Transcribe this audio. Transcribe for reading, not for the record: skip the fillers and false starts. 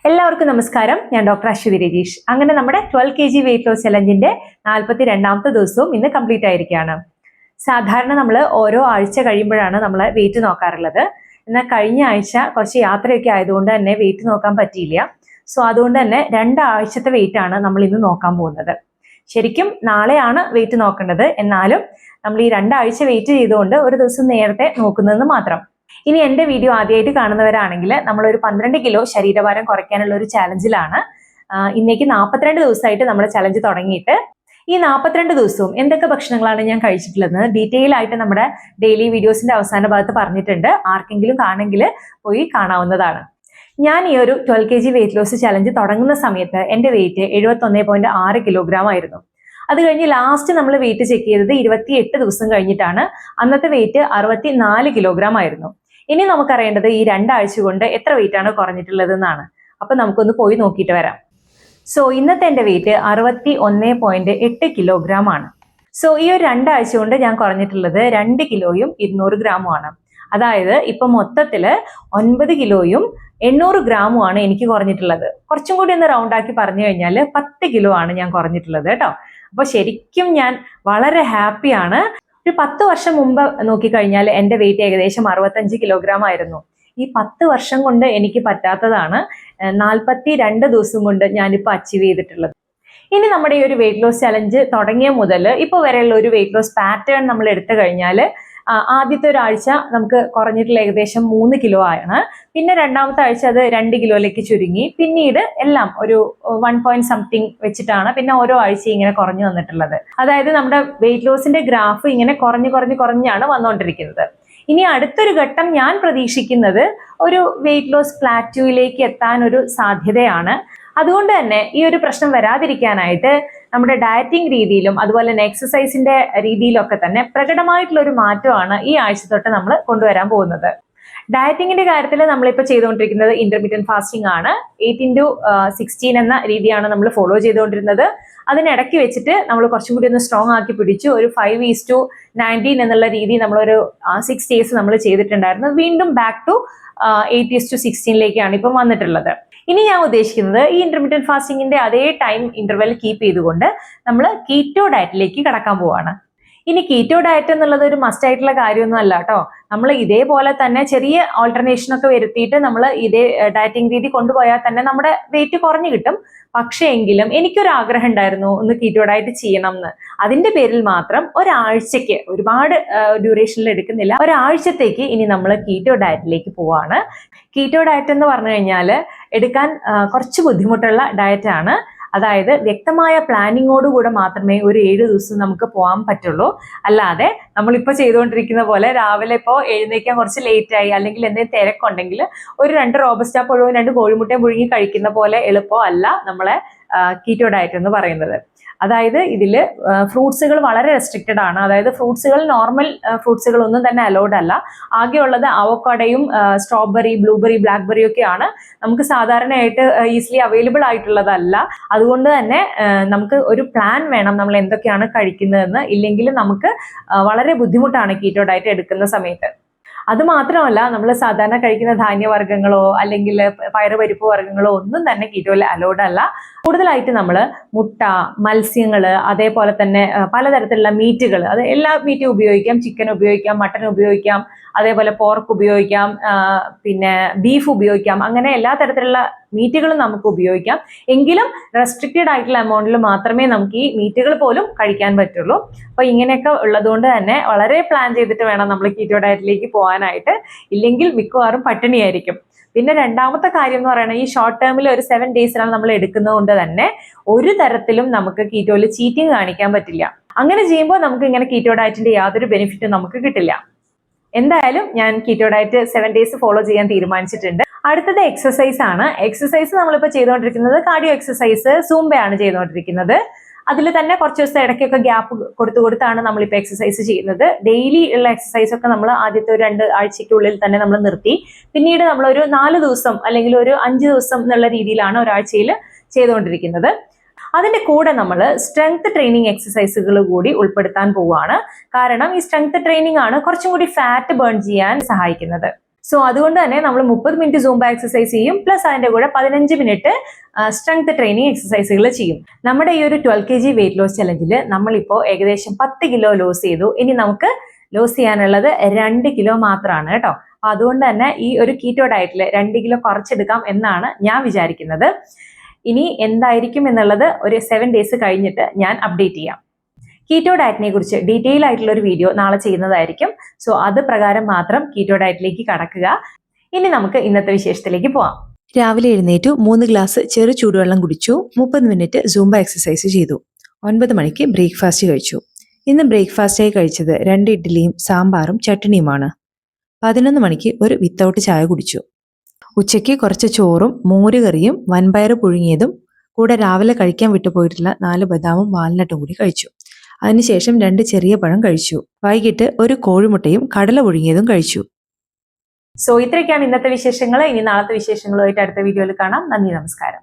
എല്ലാവർക്കും നമസ്കാരം. ഞാൻ ഡോക്ടർ അശ്വതി രജീഷ്. അങ്ങനെ നമ്മുടെ 12 kg വെയിറ്റ് ലോസ് ചലഞ്ചിന്റെ 42ാമത്തെ ദിവസവും ഇന്ന് കംപ്ലീറ്റ് ആയിരിക്കുകയാണ്. സാധാരണ നമ്മൾ ഓരോ ആഴ്ച കഴിയുമ്പോഴാണ് നമ്മൾ വെയിറ്റ് നോക്കാറുള്ളത്. എന്നാൽ കഴിഞ്ഞ ആഴ്ച കുറച്ച് യാത്രയൊക്കെ ആയതുകൊണ്ട് തന്നെ വെയിറ്റ് നോക്കാൻ പറ്റിയില്ല. സോ അതുകൊണ്ട് തന്നെ 2 ആഴ്ചത്തെ വെയിറ്റ് ആണ് നമ്മൾ ഇന്ന് നോക്കാൻ പോകുന്നത്. ശരിക്കും നാളെയാണ് വെയിറ്റ് നോക്കേണ്ടത്, എന്നാലും നമ്മൾ ഈ 2 ആഴ്ച വെയിറ്റ് ചെയ്തുകൊണ്ട് ഒരു ദിവസം നേരത്തെ നോക്കുന്നതെന്ന് മാത്രം. ഇനി എൻ്റെ വീഡിയോ ആദ്യമായിട്ട് കാണുന്നവരാണെങ്കിൽ നമ്മളൊരു 12 കിലോ ശരീരഭാരം കുറയ്ക്കാനുള്ള ഒരു ചാലഞ്ചിലാണ്. ഇന്നേക്ക് 42 ദിവസമായിട്ട് നമ്മൾ ചലഞ്ച് തുടങ്ങിയിട്ട് ഈ 42 ദിവസവും എന്തൊക്കെ ഭക്ഷണങ്ങളാണ് ഞാൻ കഴിച്ചിട്ടുള്ളത് ഡീറ്റെയിൽ ആയിട്ട് നമ്മുടെ ഡെയിലി വീഡിയോസിന്റെ അവസാന ഭാഗത്ത് പറഞ്ഞിട്ടുണ്ട്. ആർക്കെങ്കിലും കാണെങ്കിൽ പോയി കാണാവുന്നതാണ്. ഞാൻ ഈ ഒരു 12 kg വെയിറ്റ് ലോസ് ചലഞ്ച് തുടങ്ങുന്ന സമയത്ത് എൻ്റെ വെയിറ്റ് 71.6 കിലോഗ്രാം ആയിരുന്നു. അത് കഴിഞ്ഞ് ലാസ്റ്റ് നമ്മൾ വെയിറ്റ് ചെക്ക് ചെയ്തത് 28 ദിവസം കഴിഞ്ഞിട്ടാണ്. അന്നത്തെ വെയിറ്റ് 64 കിലോഗ്രാം ആയിരുന്നു. ഇനി നമുക്കറിയേണ്ടത് ഈ 2 ആഴ്ച കൊണ്ട് എത്ര വെയിറ്റ് ആണ് കുറഞ്ഞിട്ടുള്ളത് എന്നാണ്. അപ്പൊ നമുക്കൊന്ന് പോയി നോക്കിയിട്ട് വരാം. സോ ഇന്നത്തെ എൻ്റെ വെയിറ്റ് 61.8 കിലോഗ്രാം ആണ്. സോ ഈ ഒരു 2 ആഴ്ച കൊണ്ട് ഞാൻ കുറഞ്ഞിട്ടുള്ളത് 2 കിലോയും 200 ഗ്രാമും ആണ്. അതായത് ഇപ്പൊ മൊത്തത്തില് 9 കിലോയും 800 ഗ്രാമും ആണ് എനിക്ക് കുറഞ്ഞിട്ടുള്ളത്. കുറച്ചും കൂടി ഒന്ന് റൗണ്ട് ആക്കി പറഞ്ഞു കഴിഞ്ഞാൽ 10 കിലോ ആണ് ഞാൻ കുറഞ്ഞിട്ടുള്ളത് കേട്ടോ. അപ്പൊ ശരിക്കും ഞാൻ വളരെ ഹാപ്പിയാണ്. ഒരു 10 വർഷം മുമ്പ് നോക്കിക്കഴിഞ്ഞാൽ എൻ്റെ വെയിറ്റ് ഏകദേശം 65 കിലോഗ്രാം ആയിരുന്നു. ഈ 10 വർഷം കൊണ്ട് എനിക്ക് പറ്റാത്തതാണ് 42 ദിവസം കൊണ്ട് ഞാനിപ്പോൾ അച്ചീവ് ചെയ്തിട്ടുള്ളത്. ഇനി നമ്മുടെ ഈ ഒരു വെയിറ്റ് ലോസ് ചലഞ്ച് തുടങ്ങിയ മുതൽ ഇപ്പോൾ വരെയുള്ള ഒരു വെയിറ്റ് ലോസ് പാറ്റേൺ നമ്മൾ എടുത്തു കഴിഞ്ഞാൽ ആദ്യത്തെ ഒരാഴ്ച നമുക്ക് കുറഞ്ഞിട്ടുള്ള ഏകദേശം 3 കിലോ ആണ്. പിന്നെ രണ്ടാമത്തെ ആഴ്ച അത് 2 കിലോയിലേക്ക് ചുരുങ്ങി. പിന്നീട് എല്ലാം ഒരു 1 പോയിന്റ് സംതിങ് വെച്ചിട്ടാണ് പിന്നെ ഓരോ ആഴ്ചയും ഇങ്ങനെ കുറഞ്ഞു വന്നിട്ടുള്ളത്. അതായത് നമ്മുടെ വെയിറ്റ് ലോസിന്റെ ഗ്രാഫ് ഇങ്ങനെ കുറഞ്ഞാണ് വന്നുകൊണ്ടിരിക്കുന്നത്. ഇനി അടുത്തൊരു ഘട്ടം ഞാൻ പ്രതീക്ഷിക്കുന്നത് ഒരു വെയിറ്റ് ലോസ് പ്ലാറ്റ്യൂയിലേക്ക് എത്താൻ ഒരു സാധ്യതയാണ്. അതുകൊണ്ട് തന്നെ ഈ ഒരു പ്രശ്നം വരാതിരിക്കാനായിട്ട് നമ്മുടെ ഡയറ്റിംഗ് രീതിയിലും അതുപോലെ തന്നെ എക്സസൈസിന്റെ രീതിയിലൊക്കെ തന്നെ പ്രകടമായിട്ടുള്ള ഒരു മാറ്റമാണ് ഈ ആഴ്ച തൊട്ട് നമ്മൾ കൊണ്ടുവരാൻ പോകുന്നത്. ഡയറ്റിങ്ങിന്റെ കാര്യത്തിൽ നമ്മളിപ്പോൾ ചെയ്തുകൊണ്ടിരിക്കുന്നത് ഇന്റർമീഡിയറ്റ് ഫാസ്റ്റിംഗ് ആണ്. 8x16 എന്ന രീതിയാണ് നമ്മൾ ഫോളോ ചെയ്തുകൊണ്ടിരുന്നത്. അതിനിടയ്ക്ക് വെച്ചിട്ട് നമ്മൾ കുറച്ചും കൂടി ഒന്ന് സ്ട്രോങ് ആക്കി പിടിച്ചു. ഒരു 5:19 എന്നുള്ള രീതി നമ്മളൊരു 6 days നമ്മൾ ചെയ്തിട്ടുണ്ടായിരുന്നു. വീണ്ടും ബാക്ക് ടു 8:16 ഇപ്പം വന്നിട്ടുള്ളത്. ഇനി ഞാൻ ഉദ്ദേശിക്കുന്നത് ഈ ഇന്റർമീഡിയറ്റ് ഫാസ്റ്റിംഗിന്റെ അതേ ടൈം ഇന്റർവെൽ കീപ്പ് ചെയ്തുകൊണ്ട് നമ്മൾ കീറ്റോ ഡയറ്റിലേക്ക് കടക്കാൻ പോവാണ്. ഇനി കീറ്റോ ഡയറ്റ് എന്നുള്ളത് ഒരു മസ്റ്റ് ആയിട്ടുള്ള കാര്യമൊന്നും അല്ല കേട്ടോ. നമ്മൾ ഇതേപോലെ തന്നെ ചെറിയ ഓൾട്ടർനേഷൻ ഒക്കെ വരുത്തിയിട്ട് നമ്മൾ ഇതേ ഡയറ്റിംഗ് രീതി കൊണ്ടുപോയാൽ തന്നെ നമ്മുടെ വെയിറ്റ് കുറഞ്ഞു കിട്ടും. പക്ഷേ എങ്കിലും എനിക്കൊരു ആഗ്രഹം ഉണ്ടായിരുന്നു ഒന്ന് കീറ്റോ ഡയറ്റ് ചെയ്യണം എന്ന്. അതിന്റെ പേരിൽ മാത്രം ഒരാഴ്ചക്ക്, ഒരുപാട് ഡ്യൂറേഷനിൽ എടുക്കുന്നില്ല, ഒരാഴ്ചത്തേക്ക് ഇനി നമ്മൾ കീറ്റോ ഡയറ്റിലേക്ക് പോവാണ്. കീറ്റോ ഡയറ്റ് എന്ന് പറഞ്ഞു കഴിഞ്ഞാൽ എടുക്കാൻ കുറച്ച് ബുദ്ധിമുട്ടുള്ള ഡയറ്റാണ്. അതായത് വ്യക്തമായ പ്ലാനിങ്ങോടുകൂടെ മാത്രമേ ഒരു 7 ദിവസം നമുക്ക് പോകാൻ പറ്റുള്ളൂ. അല്ലാതെ നമ്മളിപ്പോൾ ചെയ്തുകൊണ്ടിരിക്കുന്ന പോലെ രാവിലെ ഇപ്പോൾ എഴുന്നേക്കാൻ കുറച്ച് ലേറ്റ് ആയി അല്ലെങ്കിൽ എന്തെങ്കിലും തിരക്കുണ്ടെങ്കിൽ ഒരു 2 റോബസ്റ്റ പഴവും 2 കോഴിമുട്ടയും പുഴുങ്ങി കഴിക്കുന്ന പോലെ എളുപ്പം അല്ല നമ്മളെ കീറ്റോ ഡയറ്റ് എന്ന് പറയുന്നത്. അതായത് ഇതിൽ ഫ്രൂട്ട്സുകൾ വളരെ റെസ്ട്രിക്റ്റഡ് ആണ്. അതായത് ഫ്രൂട്ട്സുകൾ നോർമൽ ഫ്രൂട്ട്സുകൾ ഒന്നും തന്നെ അലൗഡ് അല്ല. ആകെയുള്ളത് അവോക്കാഡോയും സ്ട്രോബെറി, ബ്ലൂബെറി, ബ്ലാക്ക്ബെറി ഒക്കെയാണ് നമുക്ക് സാധാരണയായിട്ട് ഈസിലി അവൈലബിൾ ആയിട്ടുള്ളതല്ല. അതുകൊണ്ട് തന്നെ നമുക്ക് ഒരു പ്ലാൻ വേണം നമ്മൾ എന്തൊക്കെയാണ് കഴിക്കുന്നതെന്ന്. ഇല്ലെങ്കിൽ നമുക്ക് വളരെ ബുദ്ധിമുട്ടാണ് കീറ്റോ ഡയറ്റ് എടുക്കുന്ന സമയത്ത്. അത് മാത്രമല്ല, നമ്മൾ സാധാരണ കഴിക്കുന്ന ധാന്യവർഗ്ഗങ്ങളോ അല്ലെങ്കിൽ പയറുപരിപ്പ് വർഗ്ഗങ്ങളോ ഒന്നും തന്നെ കീറ്റോയിൽ അലൗഡ് അല്ല. കൂടുതലായിട്ട് നമ്മൾ മുട്ട, മത്സ്യങ്ങൾ, അതേപോലെ തന്നെ പലതരത്തിലുള്ള മീറ്റുകൾ, അത് എല്ലാ മീറ്റും ഉപയോഗിക്കാം. ചിക്കൻ ഉപയോഗിക്കാം, മട്ടൻ ഉപയോഗിക്കാം, അതേപോലെ പോർക്ക് ഉപയോഗിക്കാം, പിന്നെ ബീഫ് ഉപയോഗിക്കാം. അങ്ങനെ എല്ലാ തരത്തിലുള്ള മീറ്റുകളും നമുക്ക് ഉപയോഗിക്കാം. എങ്കിലും റെസ്ട്രിക്റ്റഡ് ആയിട്ടുള്ള എമൗണ്ടിൽ മാത്രമേ നമുക്ക് ഈ മീറ്റുകൾ പോലും കഴിക്കാൻ പറ്റുള്ളൂ. അപ്പൊ ഇങ്ങനെയൊക്കെ ഉള്ളതുകൊണ്ട് തന്നെ വളരെ പ്ലാൻ ചെയ്തിട്ട് വേണം നമ്മൾ കീറ്റോ ഡയറ്റിലേക്ക് പോകാനായിട്ട്. ഇല്ലെങ്കിൽ മിക്കവാറും പട്ടിണിയായിരിക്കും. പിന്നെ രണ്ടാമത്തെ കാര്യം എന്ന് പറയുന്നത് ഈ ഷോർട്ട് ടേമിൽ ഒരു 7 daysലാണ് നമ്മൾ എടുക്കുന്നത് കൊണ്ട് തന്നെ ഒരു തരത്തിലും നമുക്ക് കീറ്റോയിൽ ചീറ്റിംഗ് കാണിക്കാൻ പറ്റില്ല. അങ്ങനെ ചെയ്യുമ്പോൾ നമുക്ക് ഇങ്ങനെ കീറ്റോ ഡയറ്റിന്റെ യാതൊരു ബെനിഫിറ്റും നമുക്ക് കിട്ടില്ല. എന്തായാലും ഞാൻ കീറ്റോ ഡയറ്റ് 7 days ഫോളോ ചെയ്യാൻ തീരുമാനിച്ചിട്ടുണ്ട്. അടുത്തത് എക്സസൈസ് ആണ്. എക്സസൈസ് നമ്മളിപ്പോൾ ചെയ്തുകൊണ്ടിരിക്കുന്നത് കാർഡിയോ എക്സസൈസ്, സൂംബയാണ് ചെയ്തുകൊണ്ടിരിക്കുന്നത്. അതിൽ തന്നെ കുറച്ച് ദിവസം ഇടയ്ക്കൊക്കെ ഗ്യാപ്പ് കൊടുത്താണ് നമ്മളിപ്പോൾ എക്സസൈസ് ചെയ്യുന്നത്. ഡെയിലി ഉള്ള എക്സസൈസ് ഒക്കെ നമ്മൾ ആദ്യത്തെ ഒരു 2 ആഴ്ചയ്ക്കുള്ളിൽ തന്നെ നമ്മൾ നിർത്തി. പിന്നീട് നമ്മളൊരു 4 ദിവസം അല്ലെങ്കിൽ ഒരു 5 ദിവസം എന്നുള്ള രീതിയിലാണ് ഒരാഴ്ചയിൽ ചെയ്തുകൊണ്ടിരിക്കുന്നത്. അതിന്റെ കൂടെ നമ്മൾ സ്ട്രെങ്ത് ട്രെയിനിങ് എക്സസൈസുകൾ കൂടി ഉൾപ്പെടുത്താൻ പോവുകയാണ്. കാരണം ഈ സ്ട്രെങ്ത് ട്രെയിനിങ് ആണ് കുറച്ചും കൂടി ഫാറ്റ് ബേൺ ചെയ്യാൻ സഹായിക്കുന്നത്. സോ അതുകൊണ്ട് തന്നെ നമ്മൾ 30 മിനിറ്റ് സൂംബ എക്സസൈസ് ചെയ്യും, പ്ലസ് അതിന്റെ കൂടെ 15 മിനിറ്റ് സ്ട്രെങ്ത് ട്രെയിനിങ് എക്സസൈസുകൾ ചെയ്യും. നമ്മുടെ ഈ ഒരു 12 kg വെയിറ്റ് ലോസ് ചലഞ്ചിൽ നമ്മളിപ്പോൾ ഏകദേശം 10 കിലോ ലോസ് ചെയ്തു. ഇനി നമുക്ക് ലോസ് ചെയ്യാനുള്ളത് 2 കിലോ മാത്രമാണ് കേട്ടോ. അതുകൊണ്ട് തന്നെ ഈ ഒരു കീറ്റോ ഡയറ്റിൽ 2 കിലോ കുറച്ചെടുക്കാം എന്നാണ് ഞാൻ വിചാരിക്കുന്നത്. ഇനി എന്തായിരിക്കും എന്നുള്ളത് ഒരു 7 ഡേയ്സ് കഴിഞ്ഞിട്ട് ഞാൻ അപ്ഡേറ്റ് ചെയ്യാം. കീറ്റോ ഡയറ്റിനെ കുറിച്ച് ഡീറ്റെയിൽ ആയിട്ടുള്ള ഒരു വീഡിയോ നാളെ ചെയ്യുന്നതായിരിക്കും. സോ അത് പ്രകാരം മാത്രം കീറ്റോ ഡയറ്റിലേക്ക് കടക്കുക. ഇനി നമുക്ക് ഇന്നത്തെ വിശേഷത്തിലേക്ക് പോവാം. രാവിലെ എഴുന്നേറ്റു 3 ഗ്ലാസ് ചെറു ചൂടുവെള്ളം കുടിച്ചു. 30 മിനിറ്റ് സൂംബ എക്സസൈസ് ചെയ്തു. 9 മണിക്ക് ബ്രേക്ക്ഫാസ്റ്റ് കഴിച്ചു. ഇന്ന് ബ്രേക്ക്ഫാസ്റ്റായി കഴിച്ചത് 2 ഇഡ്ഡലിയും സാമ്പാറും ചട്നിയുമാണ്. 11 മണിക്ക് ഒരു വിത്തൗട്ട് ചായ കുടിച്ചു. ഉച്ചയ്ക്ക് കുറച്ച് ചോറും മോരുകറിയും വൻപയർ പുഴുങ്ങിയതും കൂടെ രാവിലെ കഴിക്കാൻ വിട്ടുപോയിട്ടുള്ള 4 ബദാമും വാൽനട്ടും കൂടി കഴിച്ചു. അതിനുശേഷം 2 ചെറിയ പഴം കഴിച്ചു. വൈകിട്ട് ഒരു കോഴിമുട്ടയും കടല പുഴുങ്ങിയതും കഴിച്ചു. സോ ഇത്രയൊക്കെയാണ് ഇന്നത്തെ വിശേഷങ്ങൾ. ഇനി നാളത്തെ വിശേഷങ്ങളുമായിട്ട് അടുത്ത വീഡിയോയിൽ കാണാം. നന്ദി, നമസ്കാരം.